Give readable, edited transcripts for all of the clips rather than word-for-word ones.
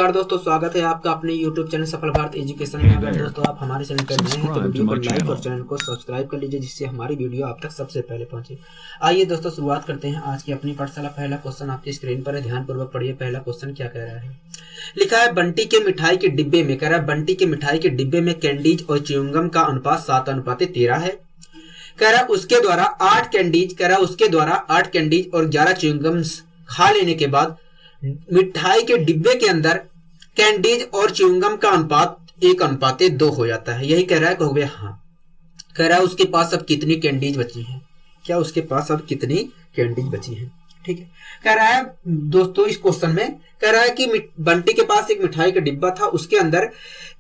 नमस्कार दोस्तों, स्वागत है आपका अपने YouTube चैनल सफल भारत एजुकेशन में। अगर दोस्तों आप हमारे चैनल पर नए हैं तो वीडियो को लाइक और चैनल को सब्सक्राइब कर लीजिए, जिससे हमारी वीडियो आप तक सबसे पहले पहुंचे। आइए दोस्तों शुरुआत करते हैं आज की अपनी पाठशाला। पहला क्वेश्चन आपकी स्क्रीन पर है, ध्यानपूर्वक पढ़िए। पहला क्वेश्चन क्या कह रहा है? लिखा है बंटी के मिठाई के डिब्बे में, कह रहा है बंटी के मिठाई के डिब्बे में कैंडीज और च्युइंगम का अनुपात 7:13 है। कह रहा है उसके द्वारा 8 कैंडीज और 11 च्युइंगम्स खा लेने के बाद मिठाई के डिब्बे के अंदर कैंडीज और च्युइंगम का अनुपात 1:2 हो जाता है। यही कह रहा है, कहोगे हाँ। कह रहा है उसके पास अब कितनी कैंडीज बची हैं? क्या उसके पास अब कितनी कैंडीज बची हैं? ठीक है। कह रहा है दोस्तों इस क्वेश्चन में कह रहा है कि बंटी के पास एक मिठाई का डिब्बा था, उसके अंदर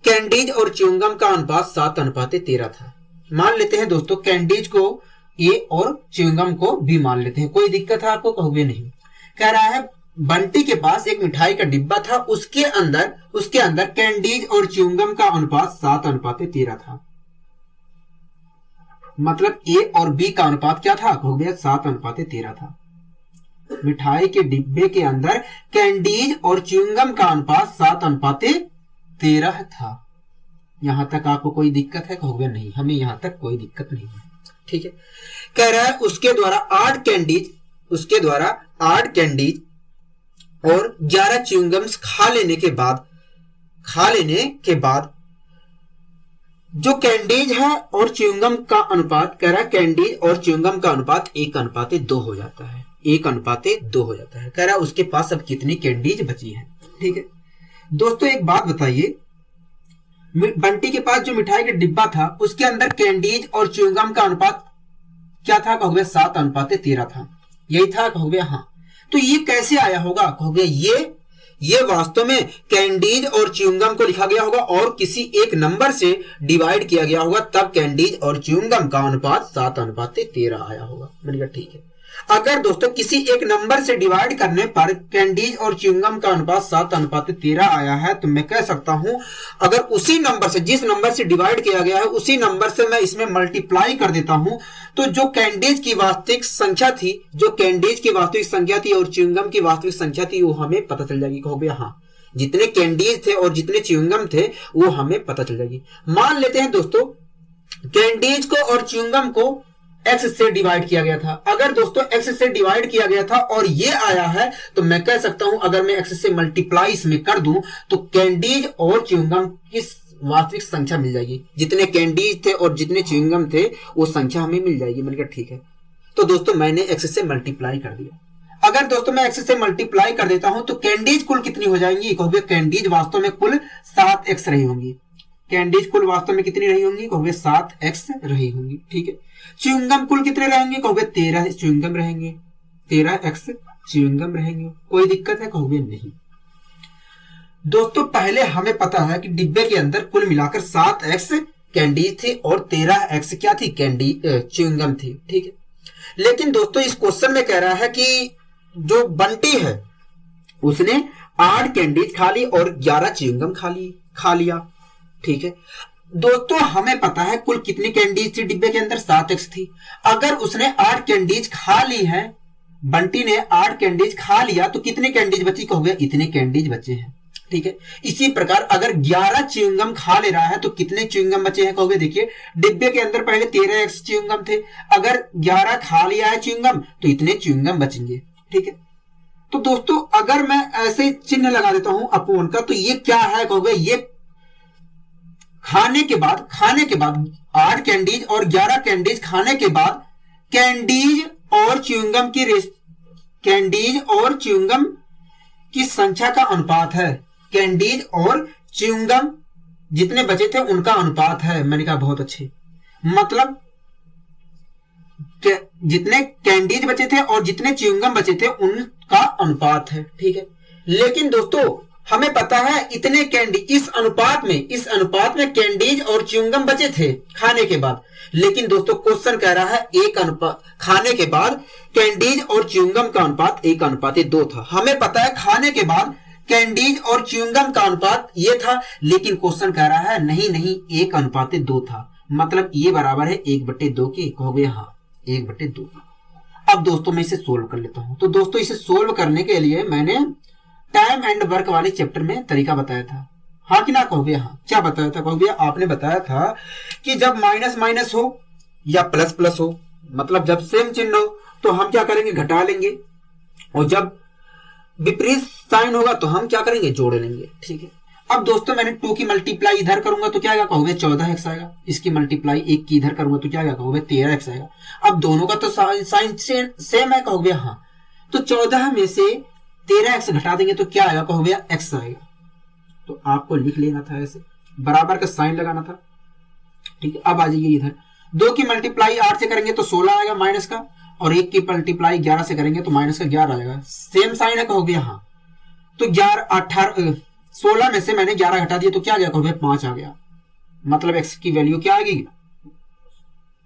कैंडीज और च्युइंगम का अनुपात 7:13 था। मान लेते हैं दोस्तों कैंडीज को ए और च्युइंगम को बी मान लेते हैं। कोई दिक्कत है आपको? कहोगे नहीं। कह रहा है बंटी के पास एक मिठाई का डिब्बा था, उसके अंदर कैंडीज और च्युइंगम का अनुपात 7:13 था। मतलब ए और बी का अनुपात क्या था? हो गया 7:13 था। मिठाई के डिब्बे के अंदर कैंडीज और च्युइंगम का अनुपात 7:13 था। यहां तक आपको कोई दिक्कत है? कहोगे नहीं, हमें यहां तक कोई दिक्कत नहीं है। ठीक है। कह रहा है उसके द्वारा 8 कैंडीज और 11 च्युइंगम्स खा लेने के बाद जो कैंडीज है और च्युइंगम का अनुपात, कह रहा है कैंडीज और च्युइंगम का अनुपात 1:2 हो जाता है। 1:2 हो जाता है। कह रहा है उसके पास अब कितनी कैंडीज बची है? ठीक है दोस्तों, एक बात बताइए, बंटी के पास जो मिठाई का डिब्बा था उसके अंदर कैंडीज और च्युइंगम का अनुपात क्या था? कहोगे 7:13 था। यही था? कहोगे हाँ। तो ये कैसे आया होगा? कहोगे ये वास्तव में कैंडीज और च्युइंगम को लिखा गया होगा और किसी एक नंबर से डिवाइड किया गया होगा, तब कैंडीज और च्युइंगम का अनुपात 7:13 आया होगा। मैंने कहा ठीक है। अगर दोस्तों किसी एक नंबर से डिवाइड करने पर कैंडीज और च्युइंगम का अनुपात 7:13 आया है, तो मैं कह सकता हूं अगर उसी नंबर से, जिस नंबर से डिवाइड किया गया है उसी नंबर से मैं इसमें मल्टीप्लाई कर देता हूं, तो जो कैंडीज की वास्तविक संख्या थी और च्युइंगम की वास्तविक संख्या थी वो हमें पता चल जाएगी। कहोगे हाँ, जितने कैंडीज थे और जितने च्युइंगम थे वो हमें पता चल जाएगी। मान लेते हैं दोस्तों कैंडीज को और च्युइंगम को x से डिवाइड किया गया था। अगर दोस्तों x से डिवाइड किया गया था और ये आया है, तो मैं कह सकता हूं अगर मैं x से मल्टीप्लाई इसमें कर दूं तो कैंडीज और च्युइंगम की वास्तविक संख्या मिल जाएगी। जितने कैंडीज थे और जितने च्युइंगम थे वो संख्या हमें मिल जाएगी। मैंने कहा ठीक है। तो दोस्तों मैंने x से मल्टीप्लाई कर दिया। अगर दोस्तों मैं x से मल्टीप्लाई कर देता हूं तो कैंडीज कुल कितनी हो जाएंगी? कहोगे कैंडीज वास्तव में कुल 7x रही होंगी। कैंडीज कुल वास्तव में कितनी रही होंगी? कहोगे 7x रही होंगी। ठीक है। च्युइंगम कुल कितने रहेंगे? कहोगे 13 च्युइंगम रहेंगे। 13x च्युइंगम रहेंगे। कोई दिक्कत है? कहोगे नहीं। दोस्तों पहले हमें पता है कि डिब्बे के अंदर कुल मिलाकर 7x कैंडीज थी और 13x क्या थी? च्युइंगम थी। ठीक है। लेकिन दोस्तों इस क्वेश्चन में कह रहा है कि जो बंटी है उसने 8 कैंडीज खा ली और 11 च्युइंगम खा लिया। ठीक है दोस्तों, हमें पता है कुल कितनी कैंडीज थी डिब्बे के अंदर? 7x थी। अगर उसने 8 कैंडीज खा ली है, बंटी ने 8 कैंडीज खा लिया, तो कितने कैंडीज बची? कहोगे इतने कैंडीज बचे हैं। ठीक है। इसी प्रकार अगर 11 च्युइंगम खा ले रहा है तो कितने च्युइंगम बचे हैं? कहोगे देखिए डिब्बे के अंदर पहले 13x च्युइंगम थे, अगर 11 खा लिया है च्युइंगम तो इतने च्युइंगम बचेंगे। ठीक है। तो दोस्तों अगर मैं ऐसे चिन्ह लगा देता हूं अपोन का, तो ये क्या है? कहोगे ये खाने के बाद 8 कैंडीज और 11 कैंडीज खाने के बाद कैंडीज और च्युइंगम की संख्या का अनुपात है। कैंडीज और च्युइंगम जितने बचे थे उनका अनुपात है। मैंने कहा बहुत अच्छे। मतलब जितने कैंडीज बचे थे और जितने च्युइंगम बचे थे उनका अनुपात है। ठीक है। लेकिन दोस्तों हमें पता है इतने इस अनुपात में कैंडीज और च्युइंगम बचे थे खाने के बाद। लेकिन दोस्तों क्वेश्चन कह रहा है खाने के बाद कैंडीज और च्युइंगम का अनुपात 1:2 था। हमें पता है खाने के बाद कैंडीज और च्युइंगम का अनुपात ये था, लेकिन क्वेश्चन कह रहा है नहीं 1:2 था। मतलब ये बराबर है 1/2 के। कहोगे हाँ 1/2। अब दोस्तों मैं इसे सोल्व कर लेता हूं। तो दोस्तों इसे सोल्व करने के लिए मैंने टाइम एंड वर्क वाले चैप्टर में तरीका बताया था, हाँ कि ना कहोगे? हाँ। क्या बताया था कहोगे? आपने बताया था कि जब माइनस माइनस हो या प्लस प्लस हो, मतलब जब सेम चिन्ह हो तो हम क्या करेंगे? घटा लेंगे, और जब विपरीत साइन होगा तो हम क्या करेंगे? जोड़ लेंगे। ठीक है। अब दोस्तों मैंने 2 की मल्टीप्लाई इधर करूंगा तो क्या आएगा कहोगे? 14x आएगा। इसकी मल्टीप्लाई 1 की इधर करूंगा तो क्या आएगा कहोगे? 13x आएगा। अब दोनों का तो साइन सेम है कहोगे? हाँ। तो 14 में से 13x घटा देंगे तो क्या आएगा कहोगे? x आएगा। तो आपको लिख लेना था ऐसे, बराबर का साइन लगाना था। ठीक है। अब आ जाइए इधर, 2 की मल्टीप्लाई 8 से करेंगे तो 16 आएगा माइनस का, और 1 की मल्टीप्लाई 11 से करेंगे तो माइनस का 11 आएगा। सेम साइन है कहोगे? हाँ। तो 16 में से मैंने 11 घटा दिया तो क्या आ गया कहोगे? 5 आ गया। मतलब x की वैल्यू क्या आएगी?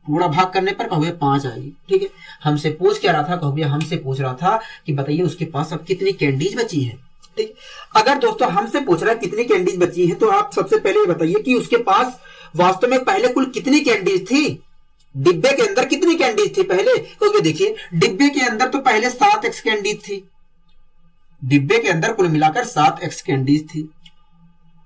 पूरा भाग करने पर कहोगे 5 आएगी। ठीक है। हमसे पूछ क्या रहा था कहोगे? हमसे पूछ रहा था कि बताइए उसके पास अब कितनी कैंडीज बची है। ठीक। अगर दोस्तों हमसे पूछ रहा है कितनी कैंडीज बची है, तो आप सबसे पहले ये बताइए कि उसके पास वास्तव में पहले कुल कितनी कैंडीज थी, डिब्बे के अंदर कितनी कैंडीज थी पहले। क्योंकि देखिए डिब्बे के अंदर तो पहले 7x कैंडीज थी, डिब्बे के अंदर कुल मिलाकर 7x कैंडीज थी।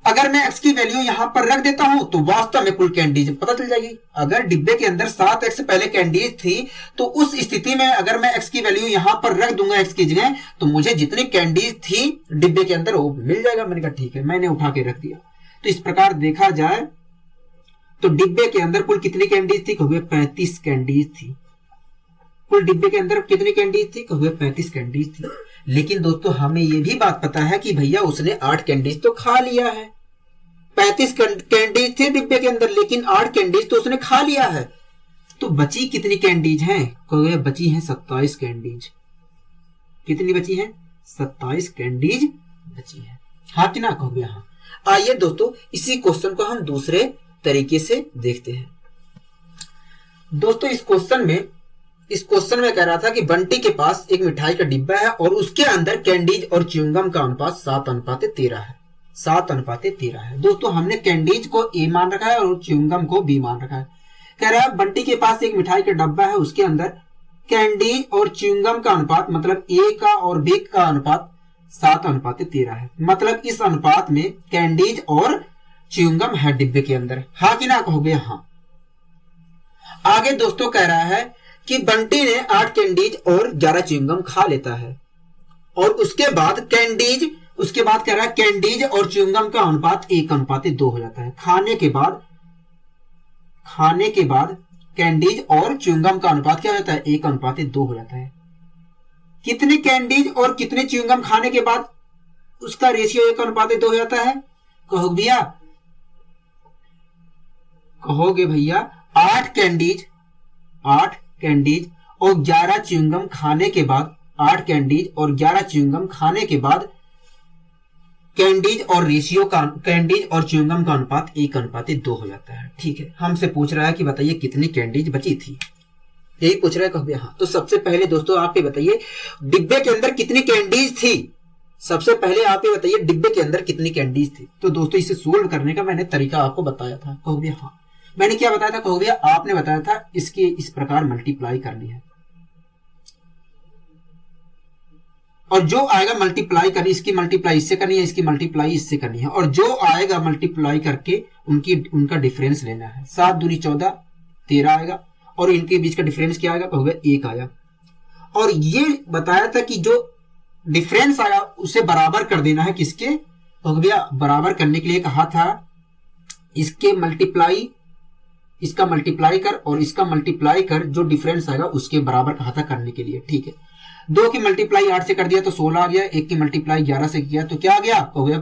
अगर मैं x की वैल्यू यहां पर रख देता हूं तो वास्तव में कुल कैंडीज पता चल जाएगी। अगर डिब्बे के अंदर 7x पहले कैंडीज थी तो उस स्थिति में अगर मैं x की वैल्यू यहां पर रख दूंगा x की जगह, तो मुझे जितनी कैंडीज थी डिब्बे के अंदर वो मिल जाएगा। मैंने कहा ठीक है, मैंने उठा के रख दिया। तो इस प्रकार देखा जाए तो डिब्बे के अंदर कुल कितनी कैंडीज थी कहोगे? 35 कैंडीज थी। कुल डिब्बे के अंदर कितनी कैंडीज थी कहोगे? 35 कैंडीज थी। लेकिन दोस्तों हमें यह भी बात पता है कि भैया उसने 8 कैंडीज तो खा लिया है। 35 कैंडीज थे डिब्बे के अंदर, लेकिन 8 कैंडीज तो उसने खा लिया है। तो बची कितनी कैंडीज हैं कहोगे? बची हैं 27 कैंडीज। कितनी बची हैं? 27 कैंडीज बची है, हाँ कि ना कहोगे? हाँ। आइए दोस्तों इसी क्वेश्चन को हम दूसरे तरीके से देखते हैं। दोस्तों इस क्वेश्चन में कह रहा था कि बंटी के पास एक मिठाई का डिब्बा है और उसके अंदर कैंडीज और च्युइंगम का अनुपात 7:13 है। 7:13 है। दोस्तों हमने कैंडीज को A मान रखा है और च्युइंगम को B मान रखा है। कह रहा है बंटी के पास एक मिठाई का डब्बा है, उसके अंदर कैंडीज और च्युइंगम का अनुपात, मतलब A का और B का अनुपात 7:13 है। मतलब इस अनुपात में कैंडीज और च्युइंगम है डिब्बे के अंदर, हाँ कि ना कहोगे? हाँ। आगे दोस्तों कह रहा है कि बंटी ने 8 कैंडीज और 11 च्युइंगम खा लेता है, और उसके बाद कह रहा है कैंडीज और च्युइंगम का अनुपात 1:2 हो जाता है। खाने के बाद कैंडीज और च्युइंगम का अनुपात क्या हो जाता है? 1:2 हो जाता है। कितने कैंडीज और कितने च्युइंगम खाने के बाद उसका रेशियो 1:2 हो जाता है कहोगे भैया 8 कैंडीज और 11 च्युइंगम खाने के बाद, 8 कैंडीज और 11 च्युइंगम खाने के बाद कैंडीज और च्युइंगम का अनुपात 1:2 हो जाता है। ठीक है। हमसे पूछ रहा है कि बताइए कितनी कैंडीज बची थी, यही पूछ रहा है कहोगे? हाँ। तो सबसे पहले दोस्तों आप ये बताइए डिब्बे के अंदर कितनी कैंडीज थी। सबसे पहले आप ये बताइए डिब्बे के अंदर कितनी कैंडीज थी। तो दोस्तों इसे सोल्व करने का मैंने तरीका आपको बताया था कहोगे? हाँ। मैंने क्या बताया था कहोगे? आपने बताया था इसके इस प्रकार मल्टीप्लाई करनी है, और जो आएगा मल्टीप्लाई करनी, इसकी मल्टीप्लाई इससे करनी है, इसकी मल्टीप्लाई इससे करनी है, और जो आएगा मल्टीप्लाई करके उनका डिफरेंस लेना है। 7 दूनी 14, 13 आएगा, और इनके बीच का डिफरेंस क्या आएगा कहोगे? 1 आया। और ये बताया था कि जो डिफरेंस आया उसे बराबर कर देना है। किसके कहोगे? बराबर करने के लिए कहा था इसका मल्टीप्लाई कर और इसका मल्टीप्लाई कर, जो डिफरेंस आएगा उसके बराबर कहा था करने के लिए। ठीक है। 2 की मल्टीप्लाई 8 से कर दिया तो 16 आ गया, 1 की मल्टीप्लाई 11 से किया तो क्या आ गया कहोगे?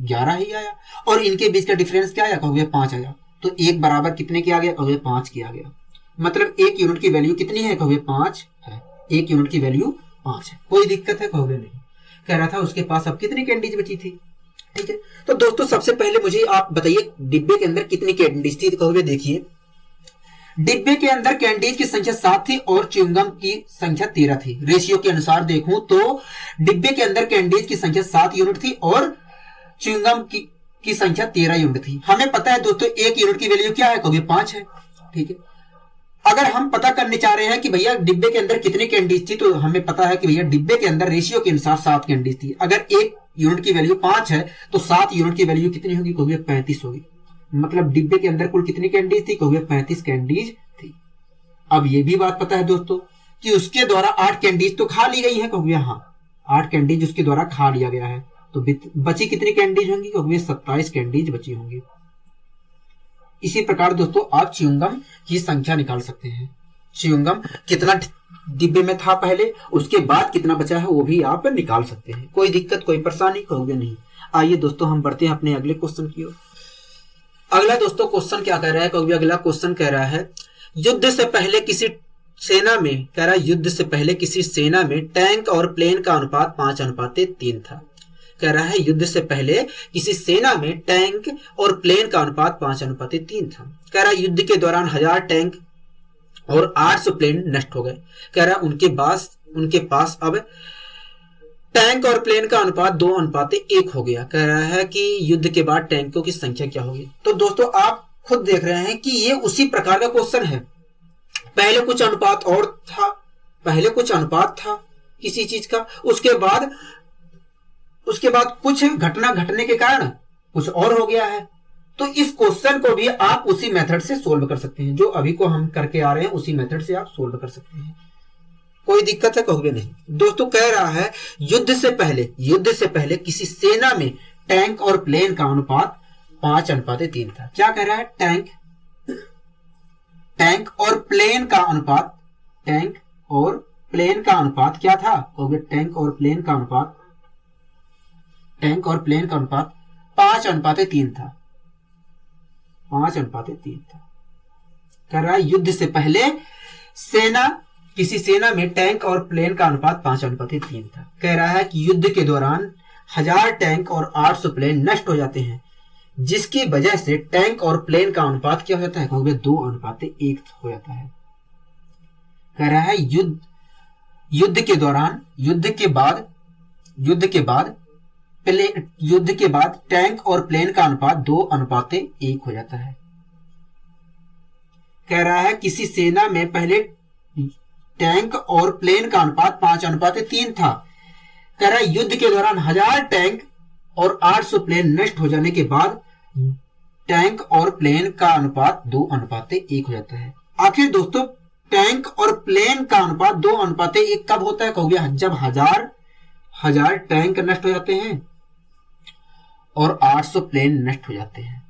11 ही आया। और इनके बीच का डिफरेंस क्या आया कहोगे? 5 आया। तो 1 बराबर कितने की आ गया कहोगे? 5 की आ गया। मतलब 1 यूनिट की वैल्यू कितनी है कहोगे? 5 है। 1 यूनिट की वैल्यू 5 है। कोई दिक्कत है कहोगे? नहीं। कह रहा था उसके पास अब कितनी कैंडीज बची थी। ठीक है। तो दोस्तों सबसे पहले मुझे आप बताइए डिब्बे के अंदर कितनी कैंडीज थी। तो कहोगे देखिए डिब्बे के अंदर कैंडीज की संख्या 7 थी और च्युइंगम की संख्या 13 थी। रेशियो के अनुसार देखूं तो डिब्बे के अंदर कैंडीज की संख्या 7 यूनिट थी और च्युइंगम की संख्या 13 यूनिट थी। हमें पता है दोस्तों 1 यूनिट की वैल्यू क्या है कहोगे? 5 है। ठीक है। अगर हम पता करने चाह रहे हैं कि भैया डिब्बे के अंदर कितनी कैंडीज थी, तो हमें पता है कि भैया डिब्बे के अंदर रेशियो के अनुसार 7 कैंडीज थी। अगर 1 यूनिट की वैल्यू 5 है तो 7 यूनिट की वैल्यू कितनी होगी? कहोगे 35 होगी। मतलब डिब्बे के अंदर कुल कितनी कैंडीज थी? कहोगे 35 कैंडीज थी। अब ये भी बात पता है दोस्तों कि उसके द्वारा 8 कैंडीज तो खा ली गई है। कहोगे हाँ, 8 कैंडीज उसके द्वारा खा लिया गया है। तो बची कितनी कैंडीज होंगी? कहोगे 27 कैंडीज बची होंगी। इसी प्रकार दोस्तों आप च्युइंगम की संख्या निकाल सकते हैं। च्युइंगम कितना डिब्बे में था पहले, उसके बाद कितना बचा है, वो भी आप निकाल सकते हैं। कोई दिक्कत, कोई परेशानी? कहोगे नहीं। आइए दोस्तों हम बढ़ते हैं अपने अगले क्वेश्चन की ओर। अगला दोस्तों क्वेश्चन क्या कह रहा है? कहोगे अगला क्वेश्चन कह रहा है युद्ध से पहले किसी सेना में, कह रहा है युद्ध से पहले किसी सेना में टैंक और प्लेन का अनुपात 5:3 था। कह रहा है युद्ध से पहले किसी सेना में टैंक और प्लेन का अनुपात 5:3 था। कह रहा है युद्ध के दौरान 1000 टैंक और 800 प्लेन नष्ट हो गए। कह रहा है उनके पास अब टैंक और प्लेन का अनुपात 2:1 हो गया। कह रहा है कि युद्ध के बाद टैंकों की संख्या क्या होगी? तो दोस्तों आप खुद देख रहे हैं कि ये उसी प्रकार का क्वेश्चन है। पहले कुछ अनुपात और था, पहले कुछ अनुपात था किसी चीज का, उसके बाद कुछ घटना घटने के कारण कुछ और हो गया है। तो इस क्वेश्चन को भी आप उसी मेथड से सोल्व कर सकते हैं, जो अभी को हम करके आ रहे हैं उसी मेथड से आप सोल्व कर सकते हैं। कोई दिक्कत है? कहोगे नहीं। दोस्तों कह रहा है युद्ध से पहले किसी सेना में टैंक और प्लेन का अनुपात 5:3 था। क्या कह रहा है? टैंक और प्लेन का अनुपात क्या था? कहोगे टैंक और प्लेन का अनुपात 5:3 था। 5:3 था। कह रहा है युद्ध से पहले किसी सेना में टैंक और प्लेन का अनुपात 5:3 था। कह रहा है कि युद्ध के दौरान 1000 टैंक और 800 प्लेन नष्ट हो जाते हैं, जिसकी वजह से टैंक और प्लेन का अनुपात क्या हो जाता है? कहोगे 2:1 हो जाता है। कह रहा है युद्ध के बाद टैंक और प्लेन का अनुपात 2:1 हो जाता है। कह रहा है किसी सेना में पहले टैंक और प्लेन का अनुपात 5:3 था। कह रहा है युद्ध के दौरान 1000 टैंक और 800 प्लेन नष्ट हो जाने के बाद टैंक और प्लेन का अनुपात 2:1 हो जाता है। आखिर दोस्तों टैंक और प्लेन का अनुपात 2:1 कब होता है? कहोगे जब 1000 टैंक नष्ट हो जाते हैं और 800 प्लेन नष्ट हो जाते हैं।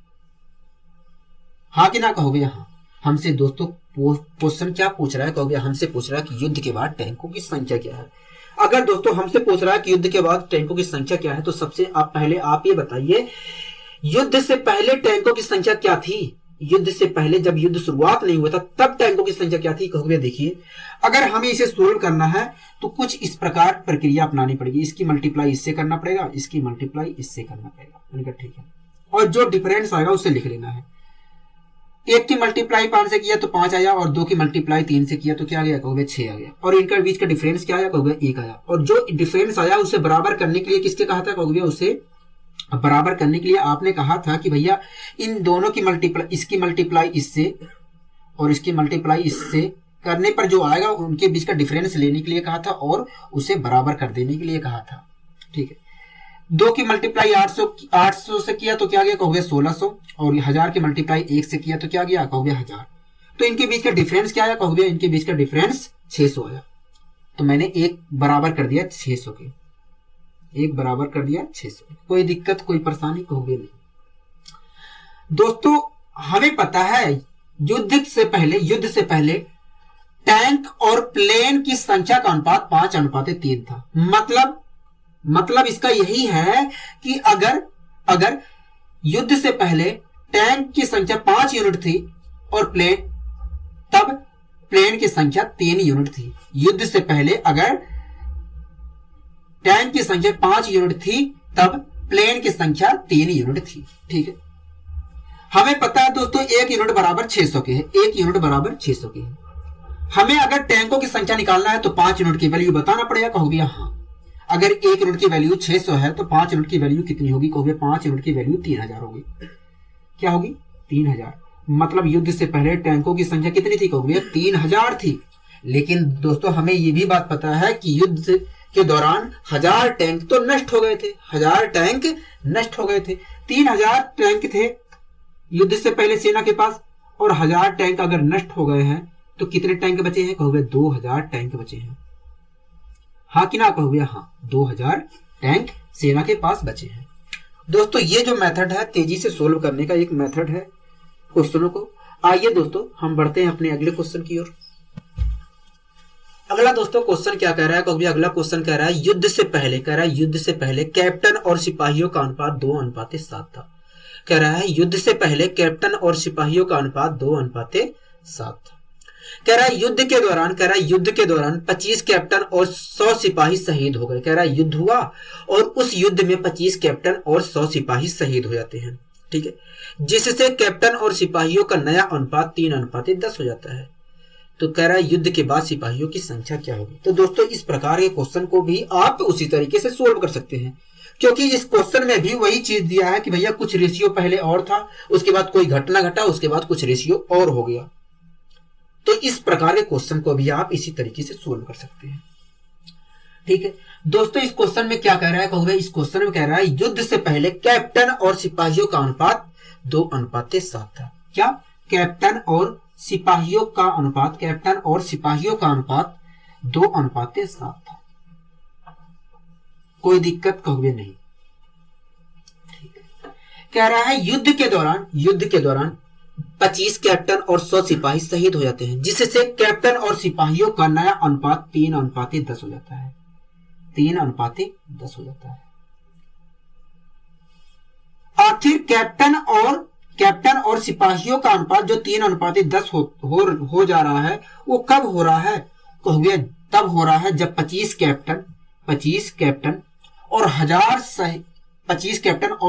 हाँ कि ना? कहोगे हाँ। हमसे दोस्तों क्वेश्चन क्या पूछ रहा है? कहोगे हमसे पूछ रहा है कि युद्ध के बाद टैंकों की संख्या क्या है। अगर दोस्तों हमसे पूछ रहा है कि युद्ध के बाद टैंकों की संख्या क्या है, तो सबसे पहले आप ये बताइए युद्ध से पहले टैंकों की संख्या क्या थी? युद्ध से पहले जब युद्ध शुरुआत नहीं हुआ था तब टैंकों की संख्या क्या थी? कहोगे देखिए अगर हमें इसे सोल्व करना है तो कुछ इस प्रकार प्रक्रिया अपनानी पड़ेगी। इसकी मल्टीप्लाई इससे करना पड़ेगा, इसकी मल्टीप्लाई इससे करना पड़ेगा। मैंने कहा ठीक है, और जो डिफरेंस आएगा उसे लिख लेना है। 1 की मल्टीप्लाई 5 से किया तो 5 आया, और 2 की मल्टीप्लाई 3 से किया तो क्या आ गया? कहोगे 6 आ गया। और इनका बीच का डिफरेंस क्या आया? कहोगे 1 आया। और जो डिफरेंस आया उसे बराबर करने के लिए किसके कहा था? कहोगे उसे बराबर करने के लिए आपने कहा था कि भैया इन दोनों की मल्टीप्लाई, इसकी मल्टीप्लाई इससे और इसकी मल्टीप्लाई इससे करने पर जो आएगा उनके बीच का डिफरेंस लेने के लिए कहा था और उसे बराबर कर देने के लिए कहा था। ठीक है, 2 की मल्टीप्लाई 800 से किया तो क्या गया? कहोगे 1600। और 1000 की मल्टीप्लाई 1 से किया तो क्या गया? कहोगे 1000। तो इनके बीच का डिफरेंस क्या आया? कहोगे इनके बीच का डिफरेंस 600 आया। तो मैंने 1 बराबर कर दिया 600 के, 1 बराबर कर दिया 600। कोई दिक्कत, कोई परेशानी? कहोगे नहीं। दोस्तों हमें पता है युद्ध से पहले टैंक और प्लेन की संख्या का अनुपात 5:3 था। मतलब इसका यही है कि अगर युद्ध से पहले टैंक की संख्या 5 यूनिट थी और तब प्लेन की संख्या 3 यूनिट थी। युद्ध से पहले अगर टैंक की संख्या 5 यूनिट थी तब प्लेन की संख्या 3 यूनिट थी। ठीक है, हमें पता है दोस्तों 1 यूनिट बराबर 600 के है। 1 यूनिट बराबर 600 के है। हमें अगर टैंकों की संख्या निकालना है तो 5 यूनिट की वैल्यू बताना पड़ेगा। कहोगे हाँ। अगर 1 यूनिट की वैल्यू 600 है तो 5 यूनिट की वैल्यू कितनी होगी? कहोगे 5 यूनिट की वैल्यू 3000 होगी। क्या होगी? 3000। मतलब युद्ध से पहले टैंकों की संख्या कितनी थी? कहोगे भैया 3000 थी। लेकिन दोस्तों हमें ये भी बात पता है कि युद्ध के दौरान 1000 टैंक तो नष्ट हो गए थे, 1000 टैंक नष्ट हो गए थे। 3000 टैंक थे युद्ध से पहले सेना के पास, और 1000 टैंक अगर नष्ट हो गए हैं तो कितने टैंक बचे हैं? कहोगे 2000 टैंक बचे हैं। हाँ कि ना? कहोगे हाँ, 2000 टैंक सेना के पास बचे हैं। दोस्तों ये जो मेथड है तेजी से सोल्व करने का एक मेथड है क्वेश्चनों को। आइए दोस्तों हम बढ़ते हैं अपने अगले क्वेश्चन की ओर। अगला दोस्तों क्वेश्चन क्या कह रहा है? कहोगे अगला क्वेश्चन कह रहा है युद्ध से पहले, कह रहा है युद्ध से पहले कैप्टन और सिपाहियों का अनुपात 2:7 था। कह रहा है युद्ध से पहले कैप्टन और सिपाहियों का अनुपात 2:7 था। कह रहा है युद्ध के दौरान, कह रहा है युद्ध के दौरान 25 कैप्टन और 100 सिपाही शहीद हो गए। कह रहा है युद्ध हुआ और उस युद्ध में 25 कैप्टन और 100 सिपाही शहीद हो जाते हैं, ठीक है, जिससे कैप्टन और सिपाहियों का नया अनुपात 3:10 हो जाता है। तो कह रहा है युद्ध के बाद सिपाहियों की संख्या क्या होगी? तो दोस्तों इस प्रकार के क्वेश्चन को भी आप उसी तरीके से सोल्व कर सकते हैं, क्योंकि इस क्वेश्चन में भी वही चीज दिया है कि भैया कुछ रेशियो पहले और था, उसके बाद कोई घटना घटा, उसके बाद कुछ रेशियो और हो गया। तो इस प्रकार के क्वेश्चन को भी आप इसी तरीके से सोल्व कर सकते हैं, ठीक है। दोस्तों इस क्वेश्चन में क्या कह रहा है? कहोगे इस क्वेश्चन में कह रहा है युद्ध से पहले कैप्टन और सिपाहियों का अनुपात 2:7 था। क्या? कैप्टन और सिपाहियों का अनुपात, कैप्टन और सिपाहियों का अनुपात 2:7 था। कोई दिक्कत? कहोगे नहीं, ठीक है। कह रहा है युद्ध के दौरान 25 कैप्टन और 100 सिपाही शहीद हो जाते हैं, जिससे कैप्टन और सिपाहियों का नया अनुपात 3:10 हो जाता है, 3:10 हो जाता है। आखिर कैप्टन और सिपाहियों का अनुपात जो 3:10 हो जा रहा है वो कब हो रहा है? कहोगे तब हो रहा है जब 25 कैप्टन और 25 कैप्टन और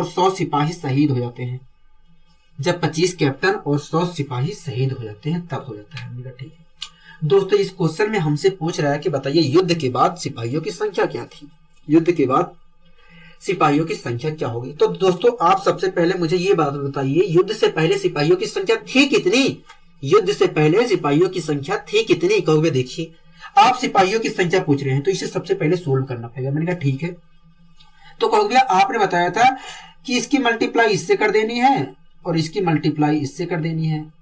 100 सिपाही शहीद हो जाते हैं। जब 25 कैप्टन और 100 सिपाही शहीद हो जाते हैं तब हो जाता है, मेरा ठीक है। दोस्तों इस क्वेश्चन में हमसे पूछ रहा है कि बताइए युद्ध के बाद सिपाहियों की संख्या क्या थी? युद्ध के बाद सिपाहियों की संख्या क्या होगी? तो दोस्तों आप सबसे पहले मुझे ये बात बताइए, युद्ध से पहले सिपाहियों की संख्या थी कितनी? युद्ध से पहले सिपाहियों की संख्या थी कितनी? कहोगे देखिए आप सिपाहियों की संख्या पूछ रहे हैं तो इसे सबसे पहले सोल्व करना पड़ेगा। मैंने कहा ठीक है। तो कहोगे आपने बताया था कि इसकी मल्टीप्लाई इससे कर देनी है और इसकी मल्टीप्लाई इससे कर देनी है,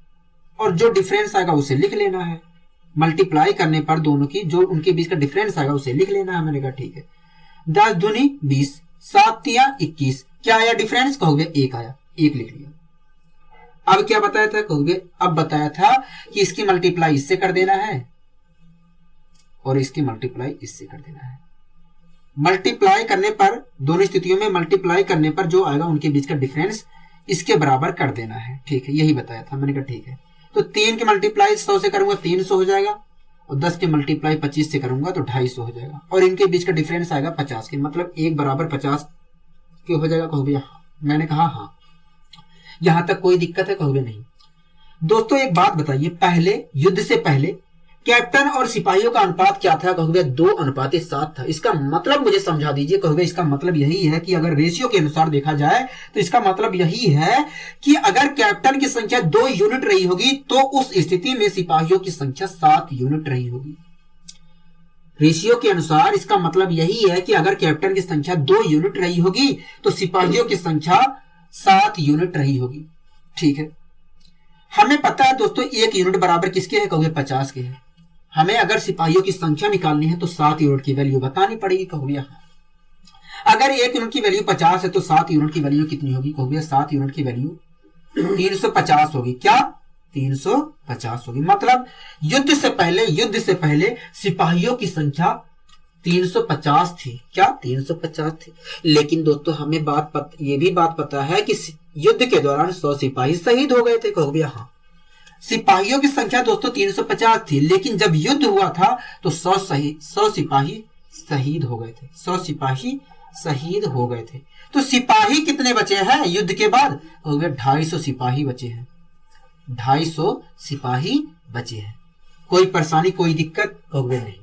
और जो डिफरेंस आएगा उसे लिख लेना है। मल्टीप्लाई करने पर दोनों की जो उनके बीच का डिफरेंस आएगा उसे लिख लेना है। मैंने कहा ठीक है। 10 दूनी 20, 7 तिया 21, क्या आया डिफरेंस? कहोगे 1 आया, 1 लिख लिया। अब क्या बताया था? कहोगे अब बताया था कि इसकी मल्टीप्लाई इससे कर देना है और इसकी मल्टीप्लाई इससे कर देना है। मल्टीप्लाई करने पर, दोनों स्थितियों में मल्टीप्लाई करने पर जो आएगा उनके बीच का डिफरेंस इसके बराबर कर देना है, ठीक है, यही बताया था। मैंने कहा ठीक है। तो 3 की मल्टीप्लाई 100 से करूंगा 300 हो जाएगा, और 10 की मल्टीप्लाई 25 से करूंगा तो 250 हो जाएगा, और इनके बीच का डिफरेंस आएगा 50 के, मतलब 1 बराबर 50 के हो जाएगा। कहोगे हाँ। मैंने कहा हाँ। यहां तक कोई दिक्कत है? कहोगे नहीं। दोस्तों एक बात बताइए, पहले युद्ध से पहले कैप्टन और सिपाहियों का अनुपात क्या था? कहोगे 2:7 था। इसका मतलब मुझे समझा दीजिए। कहोगे इसका मतलब यही है कि अगर रेशियो के अनुसार देखा जाए तो इसका मतलब यही है कि अगर कैप्टन की संख्या 2 यूनिट रही होगी तो उस स्थिति में सिपाहियों की संख्या 7 यूनिट रही होगी। रेशियो के अनुसार इसका मतलब यही है कि अगर कैप्टन की संख्या 2 यूनिट रही होगी तो सिपाहियों की संख्या 7 यूनिट रही होगी, ठीक है। हमें पता है दोस्तों 1 यूनिट बराबर किसके है? कहोगे 50 के है। हमें अगर सिपाहियों की संख्या निकालनी है तो 7 यूनिट की वैल्यू बतानी पड़ेगी। कहोगे हाँ। अगर 1 यूनिट की वैल्यू 50 है तो 7 यूनिट की वैल्यू कितनी होगी? कहोगे 7 यूनिट की वैल्यू 350 होगी। क्या? 350 होगी। मतलब युद्ध से पहले सिपाहियों की संख्या 350 थी। क्या? 350 थी। लेकिन दोस्तों हमें ये भी बात पता है कि युद्ध के दौरान 100 सिपाही शहीद हो गए थे। कहोगे हाँ। सिपाहियों की संख्या दोस्तों 350 थी, लेकिन जब युद्ध हुआ था तो 100 सिपाही शहीद हो गए थे। 100 सिपाही शहीद हो गए थे। तो सिपाही कितने बचे हैं युद्ध के बाद? कहोगे 250 सिपाही बचे हैं। 250 सिपाही बचे हैं। कोई परेशानी, कोई दिक्कत? कहोगे नहीं।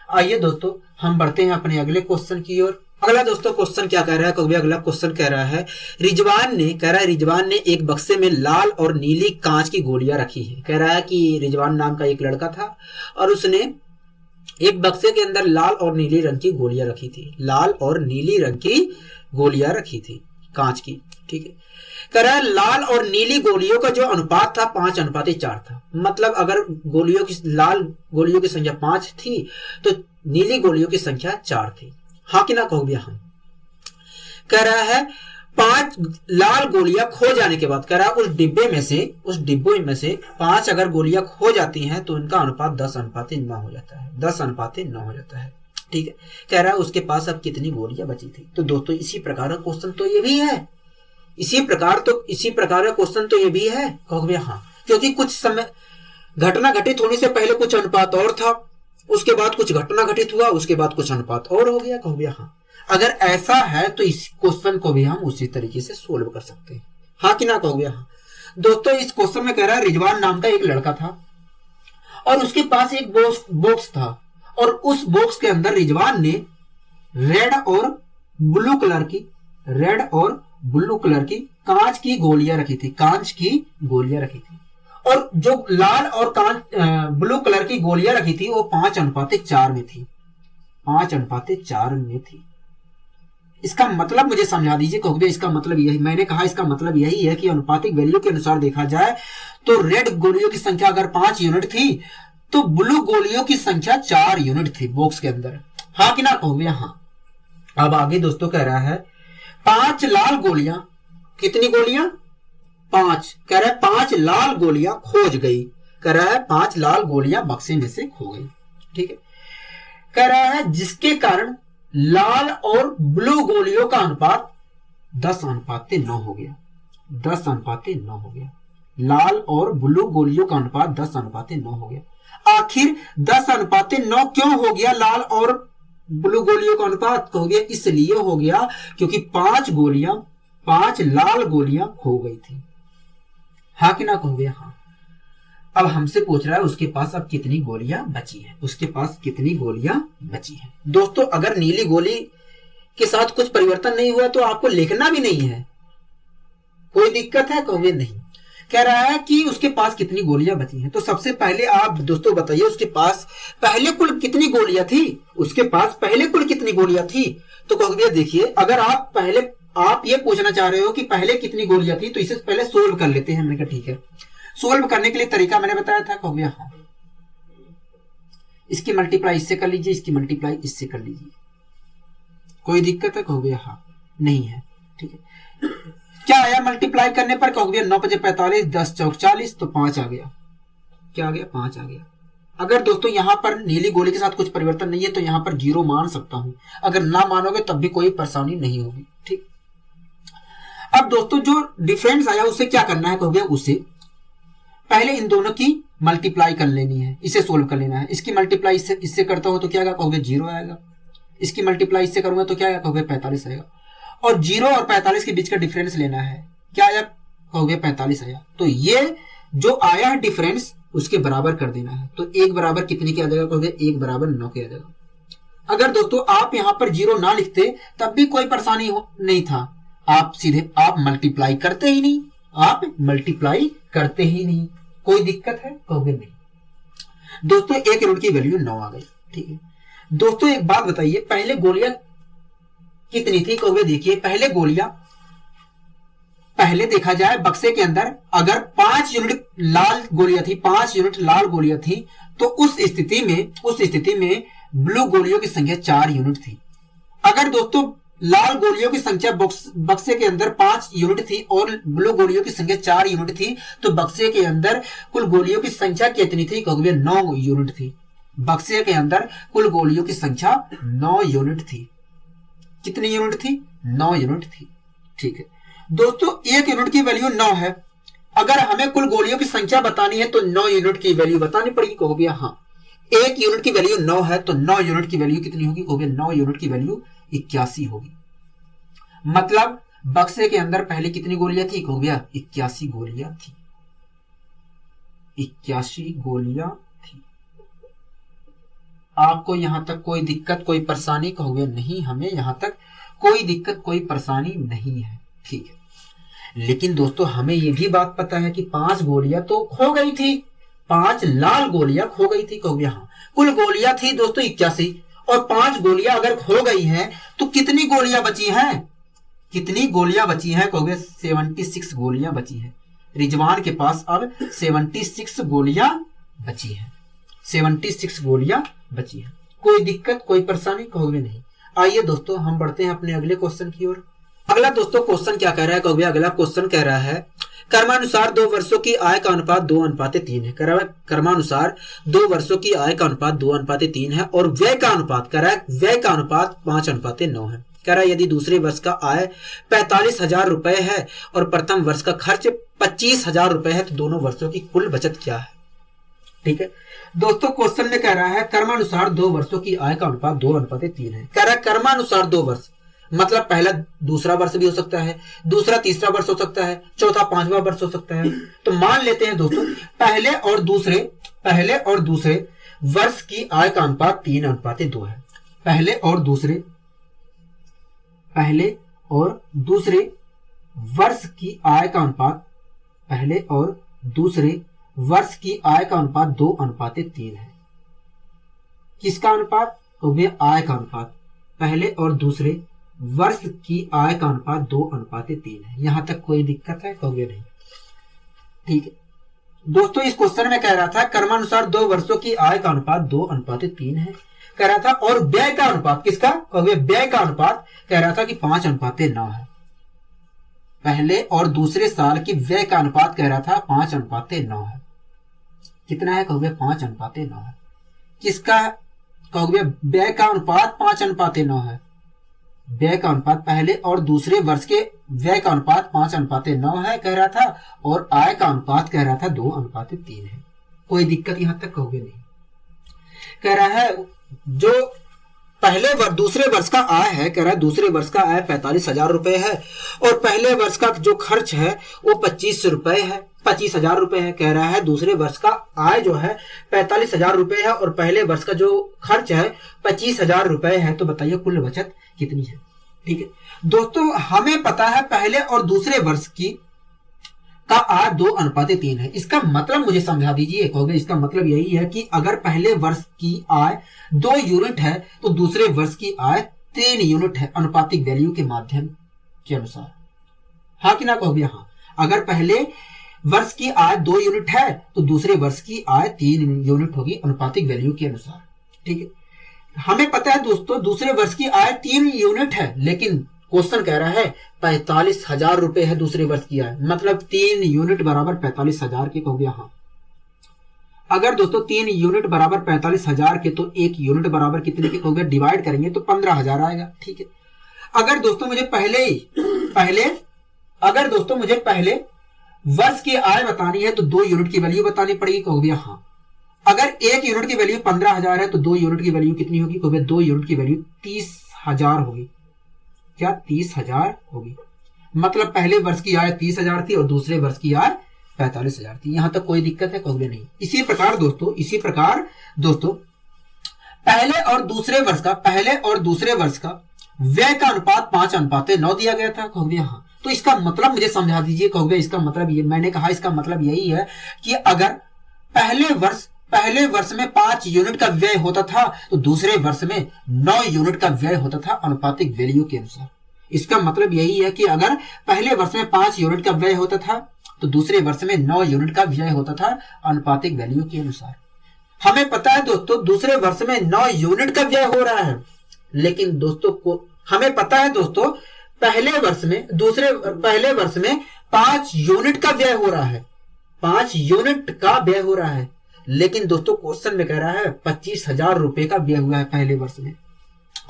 आइए दोस्तों हम बढ़ते हैं अपने अगले क्वेश्चन की ओर। अगला दोस्तों क्वेश्चन क्या कह रहा है, कभी अगला क्वेश्चन कह रहा है रिजवान ने एक बक्से में लाल और नीली कांच की गोलियां रखी है। कह रहा है कि रिजवान नाम का एक लड़का था और उसने एक बक्से के अंदर लाल और नीली रंग की गोलियां रखी थी, लाल और नीली रंग की गोलियां रखी थी कांच की। ठीक है, कह रहा है लाल और नीली गोलियों का जो अनुपात था 5:4 था। मतलब अगर लाल गोलियों की संख्या 5 थी तो नीली गोलियों की संख्या 4 थी। हाँ कि ना कहोगे हम। कह रहा है 5 लाल गोलियां खो जाने के बाद, कह रहा है उस डिब्बे में से 5 अगर गोलियां खो जाती हैं तो उनका अनुपात 10:9 हो जाता है, 10:9 हो जाता है। ठीक है, कह रहा है उसके पास अब कितनी गोलियां बची थी। तो दोस्तों इसी प्रकार का क्वेश्चन तो ये भी है, इसी प्रकार का क्वेश्चन तो ये भी है, कहोगे हाँ। क्योंकि कुछ समय घटना घटित होने से पहले कुछ अनुपात और था, उसके बाद कुछ घटना घटित हुआ, उसके बाद कुछ अनुपात और हो गया, कहोगे हाँ। अगर ऐसा है तो इस क्वेश्चन को भी हम उसी तरीके से सोल्व कर सकते हैं। हाँ कि ना कहोगे हाँ। दोस्तों इस क्वेश्चन में कह रहा है रिजवान नाम का एक लड़का था और उसके पास एक बॉक्स था और उस बॉक्स के अंदर रिजवान ने रेड और ब्लू कलर की कांच की गोलियां रखी थी, और जो लाल और ब्लू कलर की गोलियां रखी थी वो 5:4 में थी, 5:4 में थी। इसका मतलब मुझे समझा दीजिए कहोगे। इसका मतलब यही, मैंने कहा इसका मतलब यही है कि अनुपातिक वैल्यू के अनुसार देखा जाए तो रेड गोलियों की संख्या अगर 5 यूनिट थी तो ब्लू गोलियों की संख्या 4 यूनिट थी बॉक्स के अंदर। हाँ कि ना कहोगे हाँ। अब आगे दोस्तों कह रहा है 5 लाल गोलियां, कितनी गोलियां 5, कह रहा है 5 लाल गोलियां खोज गई, कह रहा है 5 लाल गोलियां बक्से में से खो गई। ठीक है, कह रहा है जिसके कारण लाल और ब्लू गोलियों का अनुपात 10:9 हो गया, 10:9 हो गया। लाल और ब्लू गोलियों का अनुपात 10:9 हो गया। आखिर 10:9 क्यों हो गया लाल और ब्लू गोलियों का अनुपात? कहोगे इसलिए हो गया क्योंकि 5 लाल गोलियां खो गई थी। हाँ कि ना कहोगे हाँ। अब हमसे पूछ रहा है उसके पास अब कितनी गोलियां बची हैं, उसके पास कितनी गोलियां बची हैं। दोस्तों अगर नीली गोली के साथ कुछ परिवर्तन नहीं हुआ तो आपको लिखना भी नहीं है, कोई दिक्कत है? कहोगे नहीं। कह रहा है कि उसके पास कितनी गोलियां बची हैं। तो सबसे पहले आप दोस्तों बताइए उसके पास पहले कुल कितनी गोलियां थी, उसके पास पहले कुल कितनी गोलियां थी। तो कहोगे देखिए अगर आप ये पूछना चाह रहे हो कि पहले कितनी गोलियां थी तो इसे पहले सोल्व कर लेते हैं। मैंने कहा ठीक है, सोल्व करने के लिए तरीका मैंने बताया था। कहोगे हाँ, इसकी मल्टीप्लाई इससे कर लीजिए, इसकी मल्टीप्लाई इससे कर लीजिए, कोई दिक्कत है? कहोगे हाँ, नहीं है। ठीक है, क्या आया मल्टीप्लाई करने पर? कहोगे 9 × 5 = 45, 10 × 4 = 40, तो 5 आ गया। क्या आ गया? 5 आ गया। अगर दोस्तों यहां पर नीली गोली के साथ कुछ परिवर्तन नहीं है तो यहां पर 0 मान सकता हूं, अगर ना मानोगे तब भी कोई परेशानी नहीं होगी। ठीक, अब दोस्तों जो डिफरेंस आया उसे क्या करना है? कहोगे उसे पहले इन दोनों की मल्टीप्लाई कर लेनी है, इसे सोल्व कर लेना है। इसकी मल्टीप्लाई इससे करता हो तो क्या आएगा? कहोगे 0 आएगा। इसकी मल्टीप्लाई इससे करूंगा तो क्या आएगा? कहोगे 45 आएगा। और 0 और 45 के बीच का डिफरेंस लेना है, क्या आया? कहोगे 45 आया। तो ये जो आया है डिफरेंस उसके बराबर कर देना है। तो 1 बराबर कितने के आ जाएगा? कहोगे 1 बराबर 9 के आ जाएगा। अगर दोस्तों आप यहां पर 0 ना लिखते तब भी कोई परेशानी नहीं था, आप सीधे मल्टीप्लाई करते ही नहीं, आप मल्टीप्लाई करते ही नहीं, कोई दिक्कत है? कहोगे नहीं। दोस्तों 1 यूनिट की वैल्यू 9 आ गई। ठीक है दोस्तों, एक बात बताइए, पहले गोलियां कितनी थी? कहोगे देखिए पहले गोलियां, पहले देखा जाए बक्से के अंदर अगर 5 यूनिट लाल गोलियां थी, 5 यूनिट लाल गोलियां थी, तो उस स्थिति में ब्लू गोलियों की संख्या 4 यूनिट थी। अगर दोस्तों लाल गोलियों की संख्या बक्से के अंदर 5 यूनिट थी और ब्लू गोलियों की संख्या 4 यूनिट थी, तो बक्से के अंदर कुल गोलियों की संख्या कितनी थी? कहोगे 9 यूनिट थी। बक्से के अंदर कुल गोलियों की संख्या 9 यूनिट थी। कितनी यूनिट थी? 9 यूनिट थी। ठीक है दोस्तों, 1 यूनिट की वैल्यू 9 है। अगर हमें कुल गोलियों की संख्या बतानी है तो 9 यूनिट की वैल्यू बतानी पड़ेगी। कहोगे हाँ, 1 यूनिट की वैल्यू 9 है तो 9 यूनिट की वैल्यू कितनी होगी? कहोगे 9 यूनिट की वैल्यू 81 होगी। मतलब बक्से के अंदर पहले कितनी गोलियां थी? कहोगे 81 गोलियां थी, 81 गोलियां थी। आपको यहाँ तक कोई दिक्कत कोई परेशानी कहोगे नहीं, हमें यहाँ तक कोई दिक्कत कोई परेशानी नहीं है, ठीक है। लेकिन दोस्तों हमें ये भी बात पता है कि 5 गोलियां तो खो गई थी, 5 लाल गोलियां खो गई थी कहोगे हाँ। कुल गोलियां थी दोस्तों 81 और 5 गोलियां अगर खो गई हैं तो कितनी गोलियां बची हैं, कितनी गोलियां बची हैं कहोगे 76 गोलियां बची हैं। रिजवान के पास अब 76 गोलियां बची है, 76 गोलियां बची है। कोई दिक्कत कोई परेशानी कहोगे नहीं। आइए दोस्तों हम बढ़ते हैं अपने अगले क्वेश्चन की ओर। अगला दोस्तों क्वेश्चन क्या कह रहा है कहोगे, अगला क्वेश्चन कह रहा है कर्मानुसार 2 वर्षों की आय का अनुपात 2:3 है। कर्मानुसार 2 वर्षों की आय का अनुपात 2:3 है और व्यय का अनुपात कह रहा है, व्यय का अनुपात 5:9 है। कह रहा है यदि दूसरे वर्ष का आय 45,000 रुपए है और प्रथम वर्ष का खर्च 25,000 रुपए है तो दोनों वर्षों की कुल बचत क्या है, ठीक है। दोस्तों क्वेश्चन में कह रहा है कर्मानुसार 2 वर्षों की आय का अनुपात 2:3 है। कह रहा है कर्मानुसार 2 वर्ष मतलब पहला दूसरा वर्ष भी हो सकता है, दूसरा तीसरा वर्ष हो सकता है, चौथा 5वां वर्ष हो सकता है। तो मान लेते हैं दोस्तों पहले और दूसरे वर्ष की आय का अनुपात 3:2 है। पहले और दूसरे वर्ष की आय का अनुपात, पहले और दूसरे वर्ष की आय का अनुपात 2:3 है। किसका अनुपात, तो वे आय का अनुपात, पहले और दूसरे वर्ष की आय का अनुपात 2:3 है। यहां तक कोई दिक्कत है कहोगे नहीं, ठीक है। दोस्तों इस क्वेश्चन में कह रहा था कर्मानुसार 2 वर्षों की आय का अनुपात 2:3 है कह रहा था, और व्यय का अनुपात किसका कहोगे, व्यय का अनुपात कह रहा था कि 5:9 है। पहले और दूसरे साल की व्यय का अनुपात कह रहा था 5:9 है। कितना है कहोगे, 5:9 है। किसका कहोगे, व्यय का अनुपात 5:9 है। व्यय का अनुपात पहले और दूसरे वर्ष के व्यय का अनुपात 5:9 है कह रहा था, और आय का अनुपात कह रहा था 2:3 है। कोई दिक्कत यहां तक कहोगे नहीं। कह रहा है जो दूसरे वर्ष का आय है, कह रहा है दूसरे वर्ष का आय 45,000 रुपए है और पहले वर्ष का जो खर्च है वो 25,000 रुपए है। कह रहा है दूसरे वर्ष का आय जो है 45,000 रुपए है और पहले वर्ष का जो खर्च है 25,000 रुपए है। तो बताइए कुल बचत कितनी है, ठीक है। दोस्तों हमें पता है पहले और दूसरे वर्ष का आय 2:3 है। इसका मतलब मुझे समझा दीजिए कहोगे, इसका मतलब यही है कि अगर पहले वर्ष की आय 2 यूनिट है तो दूसरे वर्ष की आय 3 यूनिट है अनुपातिक वैल्यू के माध्यम के अनुसार। हाँ कि ना कहोगे, हाँ। अगर पहले वर्ष की आय 2 यूनिट है तो दूसरे वर्ष की आय 3 यूनिट होगी अनुपातिक वैल्यू के अनुसार, ठीक है। हमें पता है दोस्तों दूसरे वर्ष की आय 3 यूनिट है, लेकिन क्वेश्चन कह रहा है 45,000 रुपए है दूसरे वर्ष की आय, मतलब 3 यूनिट बराबर 45,000 के कहोगे, हाँ। अगर दोस्तों 3 यूनिट बराबर 45,000 के तो 1 यूनिट बराबर कितने के कहोगे, डिवाइड करेंगे तो 15,000 आएगा, ठीक है। अगर दोस्तों मुझे पहले वर्ष की आय बतानी है तो 2 यूनिट की वैल्यू बतानी पड़ेगी कहोगे, हाँ। अगर 1 यूनिट की वैल्यू 15,000 है तो 2 यूनिट की वैल्यू कितनी होगी कहोगे, 2 यूनिट की वैल्यू 30,000 होगी। क्या 30,000 होगी, मतलब पहले वर्ष की आय 30,000 थी और दूसरे वर्ष की आय 45,000 थी। यहां तक कोई दिक्कत है कहोगे नहीं। इसी प्रकार दोस्तों पहले और दूसरे वर्ष का व्यय का अनुपात 5:9 दिया गया था कहोगे, हाँ। तो इसका मतलब मुझे समझा दीजिए कहोगे, इसका मतलब ये मैंने कहा, इसका मतलब यही है कि अगर पहले वर्ष में 5 यूनिट का व्यय होता था तो दूसरे वर्ष में 9 यूनिट का व्यय होता था अनुपातिक वैल्यू के अनुसार। इसका मतलब यही है कि अगर पहले वर्ष में 5 यूनिट का व्यय होता था तो दूसरे वर्ष में 9 यूनिट का व्यय होता था अनुपातिक वैल्यू के अनुसार। हमें पता है दोस्तों दूसरे वर्ष में 9 यूनिट का व्यय हो रहा है, लेकिन दोस्तों हमें पता है दोस्तों पहले वर्ष में 5 यूनिट का व्यय हो रहा है, 5 यूनिट का व्यय हो रहा है, लेकिन दोस्तों क्वेश्चन में कह रहा है 25,000 रुपए का व्यय हुआ है पहले वर्ष में।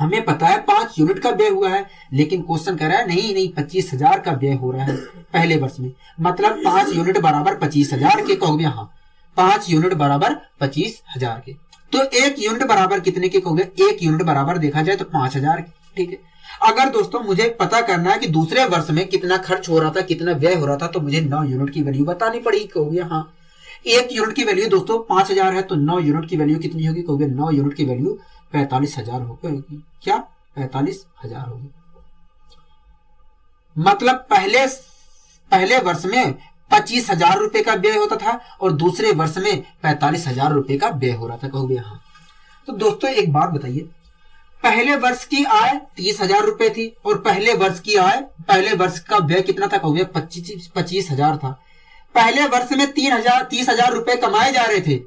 हमें पता है 5 यूनिट का व्यय हुआ है, लेकिन क्वेश्चन कह रहा है नहीं 25,000 का व्यय हो रहा है पहले वर्ष में, मतलब 5 यूनिट बराबर 25,000 के कहोगे, हाँ। 5 यूनिट बराबर 25,000 के, तो 1 यूनिट बराबर कितने के कहोगे, 1 यूनिट बराबर देखा जाए तो 5,000 के, ठीक है। अगर दोस्तों मुझे पता करना है कि दूसरे वर्ष में कितना खर्च हो रहा था, कितना व्यय हो रहा था, तो मुझे 9 यूनिट की वैल्यू बतानी पड़ेगी कहोगे, हाँ। एक यूनिट की वैल्यू दोस्तों 5000 है, तो 9 यूनिट की वैल्यू कितनी होगी? कहोगे 9 यूनिट की वैल्यू 45,000 होगी। क्या? 45,000 होगी। मतलब पहले वर्ष में 25,000 रुपए का व्यय होता था और दूसरे वर्ष में 45,000 रुपए का व्यय हो रहा था। कहोगे हाँ। तो दोस्तों एक बात बताइए, पहले वर्ष की आय 30,000 रुपए थी और पहले वर्ष का व्यय कितना था? कहोगे 25,000 था। पहले वर्ष में 30,000 रुपए कमाए जा रहे थे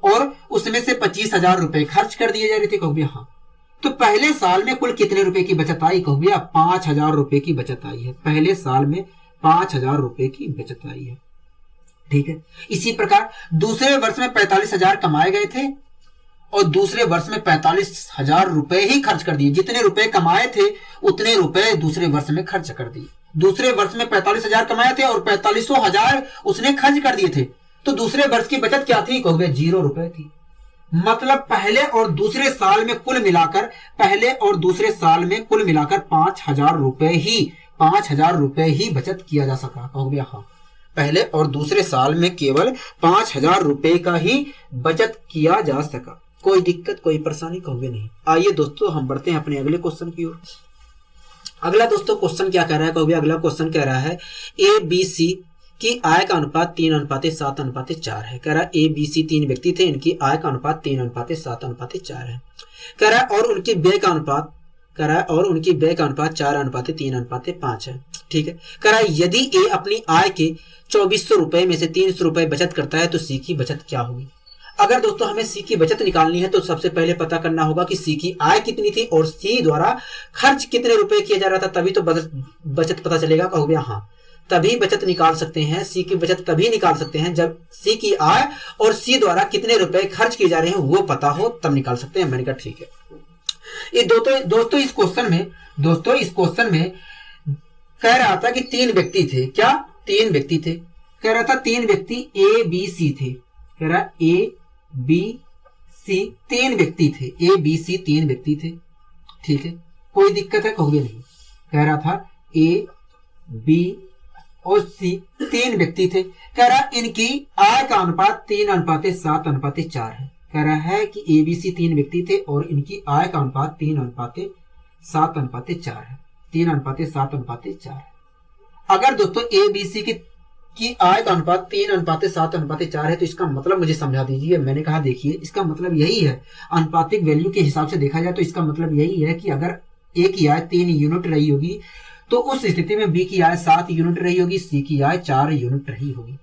और उसमें से 25,000 रुपए खर्च कर दिए जा रहे थे। कहोगे हाँ। तो पहले साल में कुल कितने रुपए की बचत आई? कहोगे 5,000 रुपए की बचत आई है। पहले साल में 5,000 रुपए की बचत आई है। ठीक है। इसी प्रकार दूसरे वर्ष में 45,000 कमाए गए थे और दूसरे वर्ष में 45,000 रुपए ही खर्च कर दिए। जितने रुपए कमाए थे उतने रुपए दूसरे वर्ष में खर्च कर दिए। दूसरे वर्ष में 45,000 कमाए थे और 45,000 उसने खर्च कर दिए थे, तो दूसरे वर्ष की बचत क्या थी? कहोगे 0 रुपए थी। मतलब पहले और दूसरे साल में कुल मिलाकर 5,000 रुपए ही बचत किया जा सका। कहोगे हाँ। पहले और दूसरे साल में केवल 5,000 रुपए का ही बचत किया जा सका। कोई दिक्कत, कोई परेशानी? कहोगे नहीं। आइए दोस्तों हम बढ़ते हैं अपने अगले क्वेश्चन की ओर। अगला दोस्तों क्वेश्चन क्या कह रहा है? कहोगे अगला क्वेश्चन कह रहा है ABC की आय का अनुपात 3:7:4 है। कह रहा है ABC 3 व्यक्ति थे, इनकी आय का अनुपात 3:7:4 है। कह रहा है और उनकी व्यय का अनुपात 4:3:5 है। ठीक है। कह रहा है यदि A अपनी आय के 2400 रुपए में से 300 रुपए बचत करता है तो C की बचत क्या होगी? अगर दोस्तों हमें C की बचत निकालनी है तो सबसे पहले पता करना होगा कि C की आय कितनी थी और C द्वारा खर्च कितने रुपए किया जा रहा था, तभी तो बचत पता चलेगा। कहोगे हाँ। तभी बचत निकाल सकते हैं। C की बचत तभी निकाल सकते हैं जब C की आय और C द्वारा कितने रुपए खर्च किए जा रहे हैं वो पता हो, तब निकाल सकते हैं। मैंने कहा ठीक है। ये दोस्तों इस क्वेश्चन में कह रहा था कि 3 व्यक्ति थे। क्या? 3 व्यक्ति थे। कह रहा था 3 व्यक्ति ABC थे। कह रहा ABC 3 व्यक्ति थे। ABC 3 व्यक्ति थे। ठीक है। कोई दिक्कत है? कहोगे नहीं। कह रहा था A, B और C 3 व्यक्ति थे। कह रहा इनकी आय का अनुपात 3:7:4 है। कह रहा है कि ABC 3 व्यक्ति थे और इनकी आय का अनुपात 3:7:4 है। 3:7:4 है। अगर दोस्तों ABC की आय का अनुपात 3:7:4 है तो इसका मतलब मुझे समझा दीजिए। मैंने कहा देखिए इसका मतलब यही है, अनुपातिक वैल्यू के हिसाब से देखा जाए तो इसका मतलब यही है कि अगर A की आय 3 यूनिट रही होगी तो उस स्थिति में B की आय 7 यूनिट रही होगी, C की आय 4 यूनिट रही होगी।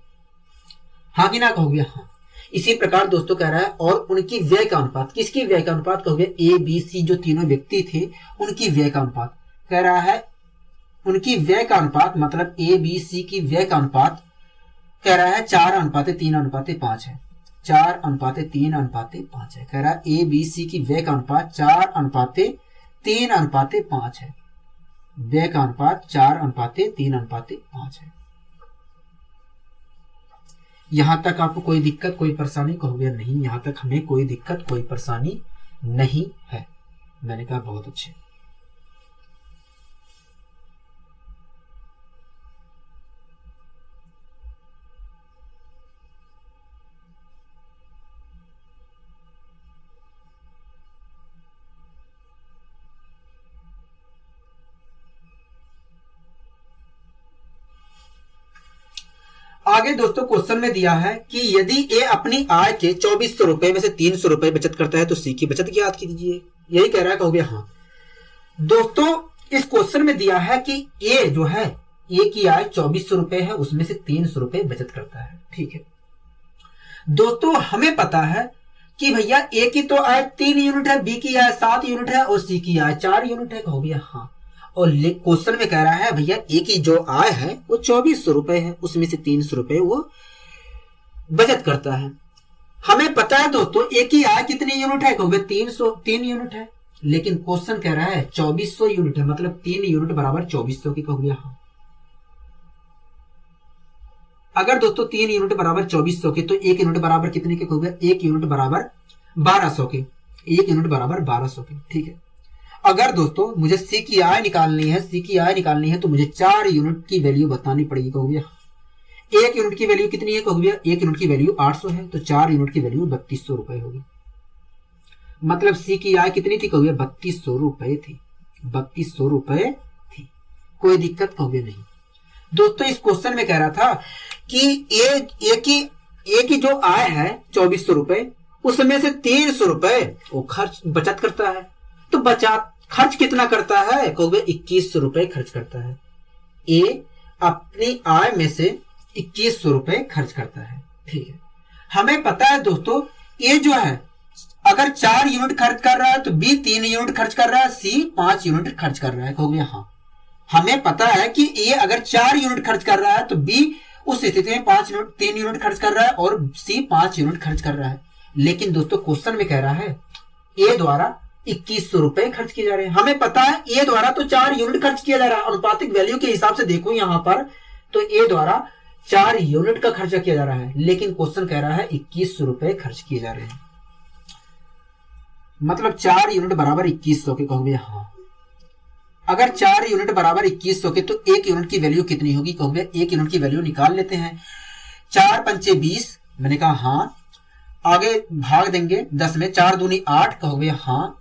हाँ कि ना? कहोगे हाँ। इसी प्रकार दोस्तों कह रहा है और उनकी व्यय का अनुपात, किसकी व्यय का अनुपात? कहोगे ABC जो तीनों व्यक्ति थे उनकी व्यय का अनुपात। कह रहा है उनकी व्यय का अनुपात मतलब ABC की व्यय का अनुपात कह रहा है 4:3:5 है। 4:3:5 है। कह रहा है ABC की व्यय का अनुपात 4:3:5 है। व्यय का अनुपात 4:3:5 है। यहां तक आपको कोई दिक्कत, कोई परेशानी? कहोगे नहीं, यहां तक हमें कोई दिक्कत, कोई परेशानी नहीं है। मैंने कहा बहुत अच्छे। आगे दोस्तों क्वेश्चन में दिया है कि यदि ए अपनी आय के 2400 रुपए में से 300 रुपए बचत करता है तो सी की बचत ज्ञात कीजिए। यही कह रहा है। कहोगे हाँ। दोस्तों इस क्वेश्चन में दिया है कि ए जो है, ए की आय 2400 रुपए है, उसमें से 300 रुपए बचत करता है। ठीक है दोस्तों, हमें पता है कि भैया ए की तो आय 3 यूनिट है, बी की आय 7 यूनिट है और सी की आय 4 यूनिट है। कहोगे हाँ। और क्वेश्चन में कह रहा है भैया ए की जो आय है वो 2400 रुपए है, उसमें से 300 रुपए वो बचत करता है। हमें पता है दोस्तों ए की आय कितनी यूनिट है? कहोगे 3 यूनिट है, लेकिन क्वेश्चन कह रहा है 2400 यूनिट है, मतलब 3 यूनिट बराबर 2400 की। कहोगे हाँ। अगर दोस्तों 3 यूनिट बराबर 2400 के तो 1 यूनिट बराबर कितने के? कहोगे 1 यूनिट बराबर 1200 के। 1 यूनिट बराबर 1200 के। ठीक है। अगर दोस्तों मुझे सी की आय निकालनी है, तो मुझे 4 यूनिट की वैल्यू बतानी पड़ेगी। कहोगे एक यूनिट की वैल्यू कितनी है कहोगे भैया? एक यूनिट की वैल्यू 800 है, तो 4 यूनिट की वैल्यू 3200 रुपए होगी। मतलब सी की आय कितनी थी कहोगे? 3200 रुपए थी, 3200 रुपए थी। कोई दिक्कत कहोगे नहीं। दोस्तों इस क्वेश्चन में कह रहा था कि ए की जो आय है 2400 रुपए, उसमें से 300 रुपए वो खर्च बचत करता है। तो बचत खर्च कितना करता है कहोगे? 2100 रुपए खर्च करता है। ए अपनी आय में से 2100 रुपए खर्च करता है। ठीक है, हमें पता है दोस्तों ए जो है अगर 4 यूनिट खर्च कर रहा है तो बी 3 यूनिट खर्च कर रहा है, सी 5 यूनिट खर्च कर रहा है कहोगे? हाँ, हमें पता है कि ए अगर 4 यूनिट खर्च कर रहा है तो बी उस स्थिति में 3 यूनिट खर्च कर रहा है और सी 5 यूनिट खर्च कर रहा है। लेकिन दोस्तों क्वेश्चन में कह रहा है ए द्वारा 2100 रुपए खर्च किए जा रहे हैं। हमें पता है ए द्वारा तो 4 यूनिट खर्च किया जा रहा है। अनुपातिक वैल्यू के हिसाब से देखो यहां पर तो ए द्वारा 4 यूनिट का खर्चा किया जा रहा है, लेकिन क्वेश्चन कह रहा है 2100 रुपए खर्च किए जा रहे हैं। मतलब 4 यूनिट बराबर 2100 के कहोगे? हाँ। अगर 4 यूनिट बराबर 2100 के तो 1 यूनिट की वैल्यू कितनी होगी कहोगे? 1 यूनिट की वैल्यू निकाल लेते हैं। 4 पंचे 20, मैंने कहा हाँ। आगे भाग देंगे 10 में, 4 दूनी 8 कहोगे? हाँ।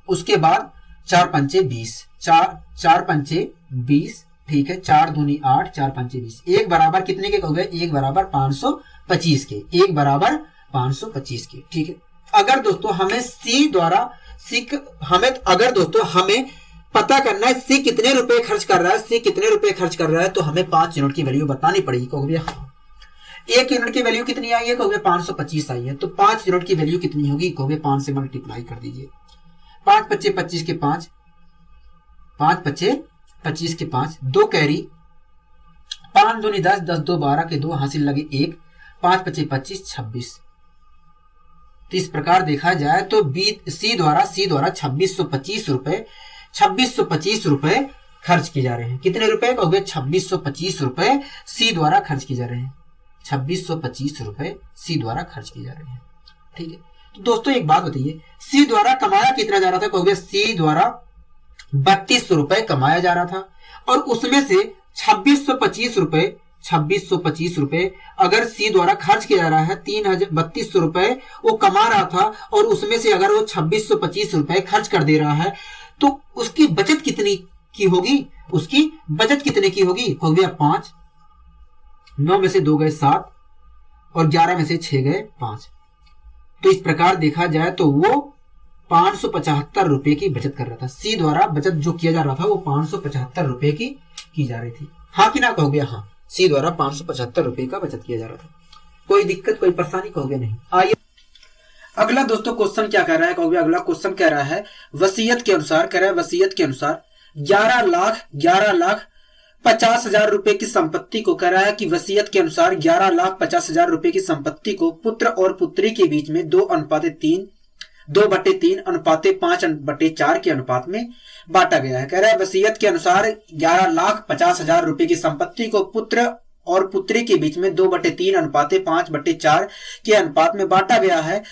उसके बाद 4 पंचे 20, 4 पंचे 20, ठीक है। 4 दूनी 8, 4 पंचे 20। 1 बराबर कितने के कहोगे? 1 बराबर 525 के, 1 बराबर 525 के, ठीक है। अगर दोस्तों हमें हमें पता करना है सी कितने रुपए खर्च कर रहा है, सी कितने रुपए खर्च कर रहा है, तो हमें 5 यूनिट की वैल्यू बतानी पड़ेगी कहोगे? हाँ। 1 यूनिट की वैल्यू कितनी आई है कहोगे? 525 आई है। तो 5 यूनिट की वैल्यू कितनी होगी कहोगे? 5 से मल्टीप्लाई कर दीजिए। 5 पच्चे 25 के 5, 5 पच्चे 25 के 5, 2 कैरी, 5 दूनी 10, 10 दो 12 के 2, हासिल लगे 1, 5 पच्चे 25, 26। तो इस प्रकार देखा जाए तो सी द्वारा 2625 रुपए खर्च किए जा रहे हैं। कितने रुपए कहोगे? 2625 रुपए सी द्वारा खर्च किए जा रहे हैं। 2625 रुपए सी द्वारा खर्च किए जा रहे हैं, ठीक है। तो दोस्तों एक बात बताइए, सी द्वारा कमाया कितना जा रहा था कहोगे? सी द्वारा 3200 रुपए कमाया जा रहा था और उसमें से 2625 रुपए अगर सी द्वारा खर्च किया जा रहा है, 3200 रुपए वो कमा रहा था और उसमें से अगर वो 2625 रुपए खर्च कर दे रहा है तो उसकी बचत कितनी की होगी? उसकी बचत कितने की होगी कहोगे? 5, 9 में से 2 गए 7 और 11 में से 6 गए 5। तो इस प्रकार देखा जाए तो वो 575 रुपए की बचत कर रहा था। सी द्वारा बचत जो किया जा रहा था वो 575 रुपए की जा रही थी। हाँ कि ना कहोगे? हाँ, सी द्वारा 575 रुपए का बचत किया जा रहा था। कोई दिक्कत कोई परेशानी कहोगे नहीं। आइए अगला दोस्तों क्वेश्चन क्या कह रहा है कहोगे? अगला क्वेश्चन कह रहा है वसीयत के अनुसार, कह रहा है वसीयत के अनुसार 11,50,000 रुपए की संपत्ति को, कह रहा है कि वसीयत के अनुसार 11,50,000 रुपए की संपत्ति को पुत्र और पुत्री के बीच में 2/3 अनुपाते 5/4 के अनुपात में बांटा गया है। कह रहा है वसीयत के अनुसार 11,50,000 रुपए की संपत्ति को पुत्र और पुत्री के बीच में 2/3 अनुपाते 5/4 के अनुपात में बांटा गया है।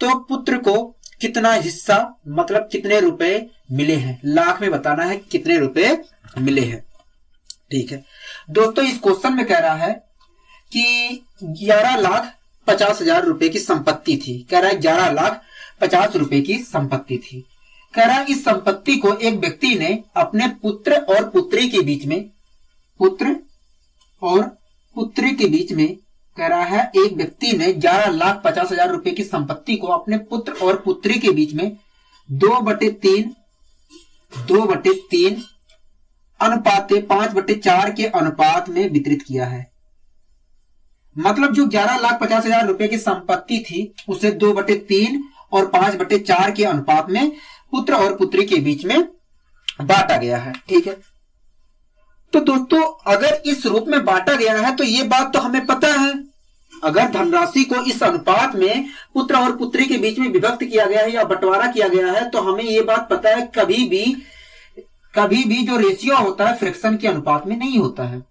तो पुत्र को कितना हिस्सा, मतलब कितने रुपए मिले हैं, लाख में बताना है कितने रुपए मिले हैं, ठीक है। दोस्तों इस क्वेश्चन में कह रहा है कि 11,50,000 रुपए की संपत्ति थी। कह रहा है 11,50,000 रुपए की संपत्ति थी। कह रहा है इस संपत्ति को एक व्यक्ति ने अपने पुत्र और पुत्री के बीच में, कह रहा है एक व्यक्ति ने 11,50,000 रुपए की संपत्ति को अपने पुत्र और पुत्री के बीच में 2/3 अनुपाते 5/4 के अनुपात में वितरित किया है। मतलब जो 11,50,000 रुपए की संपत्ति थी उसे 2/3 और 5/4 के अनुपात में पुत्र और पुत्री के बीच में बांटा गया है, ठीक है। तो दोस्तों अगर इस रूप में बांटा गया है तो ये बात तो हमें पता है, अगर धनराशि को इस अनुपात में पुत्र और पुत्री के बीच में विभक्त किया गया है या बंटवारा किया गया है तो हमें ये बात पता है कभी भी जो रेशियो होता है फ्रैक्शन के अनुपात में नहीं होता है।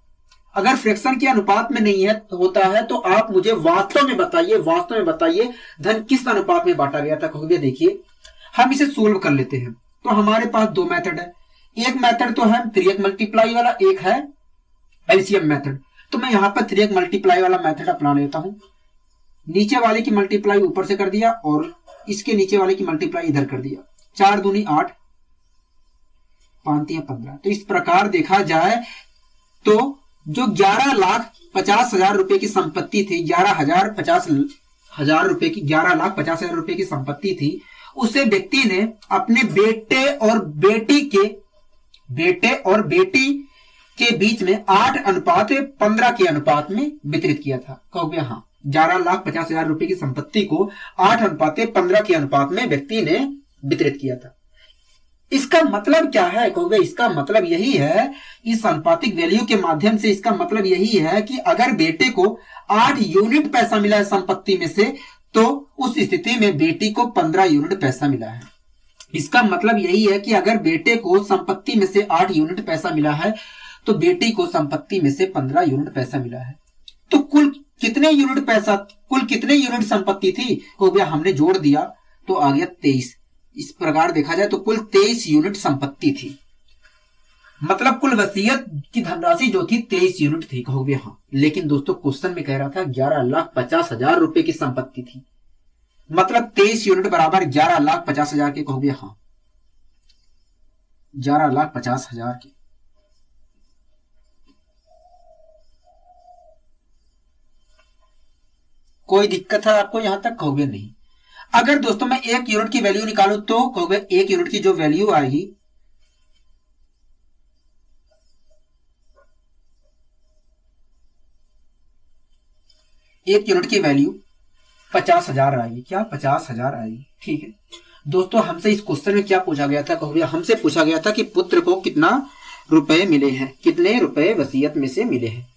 अगर फ्रैक्शन के अनुपात में नहीं होता है तो आप मुझे वास्तव में बताइए धन किस अनुपात में बांटा गया था कहोगे? देखिए हम इसे सोल्व कर लेते हैं। तो हमारे पास 2 मेथड है। एक मेथड तो है 3x मल्टीप्लाई वाला, एक है एलसीएम मेथड। तो मैं यहाँ पर 3x मल्टीप्लाई वाला मेथड अपना लेता हूं। नीचे वाले की मल्टीप्लाई ऊपर से कर दिया और इसके नीचे वाले की मल्टीप्लाई इधर कर दिया। 4 दूनी 8, 5 तिया 15। तो इस प्रकार देखा जाए तो जो 11,50,000 रुपए की संपत्ति थी, 11,50,000 रुपए की 11,50,000 रुपए की संपत्ति थी, उसे व्यक्ति ने अपने बेटे और बेटी के बीच में 8:15 के अनुपात में वितरित किया था। कहोगे हाँ, 11,50,000 रुपए की संपत्ति को 8:15 के अनुपात में व्यक्ति ने वितरित किया था। इसका मतलब क्या है? कहोगे इसका मतलब यही है, इस आनुपातिक वैल्यू के माध्यम से इसका मतलब यही है कि अगर बेटे को 8 यूनिट पैसा मिला है संपत्ति में से, तो उस स्थिति में बेटी को 15 यूनिट पैसा मिला है। इसका मतलब यही है कि अगर बेटे को संपत्ति में से 8 यूनिट पैसा मिला है तो बेटी को संपत्ति में से 15 यूनिट पैसा मिला है। तो कुल कितने यूनिट संपत्ति थी? कहोगे हमने जोड़ दिया तो आ गया 23। इस प्रकार देखा जाए तो कुल 23 यूनिट संपत्ति थी। मतलब कुल वसीयत की धनराशि जो थी 23 यूनिट थी। कहोगे हाँ, लेकिन दोस्तों क्वेश्चन में कह रहा था 11,50,000 रुपए की संपत्ति थी, मतलब 23 यूनिट बराबर 11,50,000 के। कहोगे हाँ, 11,50,000 के। कोई दिक्कत है आपको यहां तक? कहोगे नहीं। अगर दोस्तों मैं 1 यूनिट की वैल्यू निकालूं तो कहोगे 1 यूनिट की जो वैल्यू आएगी, एक यूनिट की वैल्यू 50,000 आएगी। क्या? 50,000 आएगी। ठीक है दोस्तों, हमसे इस क्वेश्चन में क्या पूछा गया था? कहोगे हमसे पूछा गया था कि पुत्र को कितना रुपए मिले हैं, कितने रुपए वसीयत में से मिले हैं,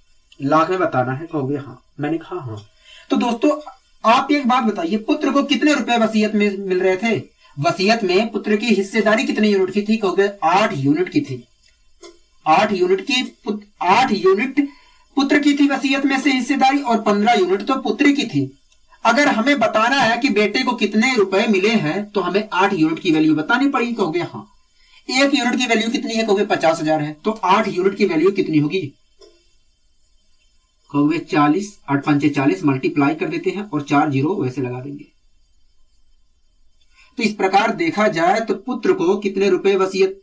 लाख में बताना है। कहोगे हाँ, मैंने कहा हाँ। तो दोस्तों आप एक बात बताइए, पुत्र को कितने रुपए वसीयत में मिल रहे थे? वसीयत में पुत्र की हिस्सेदारी कितने यूनिट की थी? कहोगे 8 यूनिट की थी। 8 यूनिट पुत्र की थी वसीयत में से हिस्सेदारी, और 15 यूनिट तो पुत्री की थी। अगर हमें बताना है कि बेटे को कितने रुपए मिले हैं तो हमें 8 यूनिट की वैल्यू बतानी पड़ेगी। कहोगे हाँ। 1 यूनिट की वैल्यू कितनी है? कहोगे 50,000 है। तो 8 यूनिट की वैल्यू कितनी होगी? कहोगे 40, 8 5 40 मल्टीप्लाई कर देते हैं और 4 जीरो वैसे लगा देंगे। तो इस प्रकार देखा जाए तो पुत्र को कितने रुपए वसीयत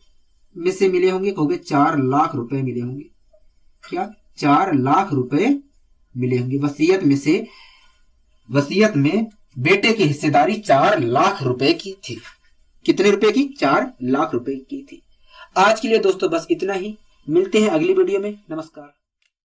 में से मिले होंगे? कहोगे 4 लाख रुपए मिले होंगे। क्या? 4 लाख रुपए मिले होंगे वसीयत में से। वसीयत में बेटे की हिस्सेदारी 4 लाख रुपए की थी। कितने रुपए की? 4 लाख रुपए की थी। आज के लिए दोस्तों बस इतना ही। मिलते हैं अगली वीडियो में। नमस्कार।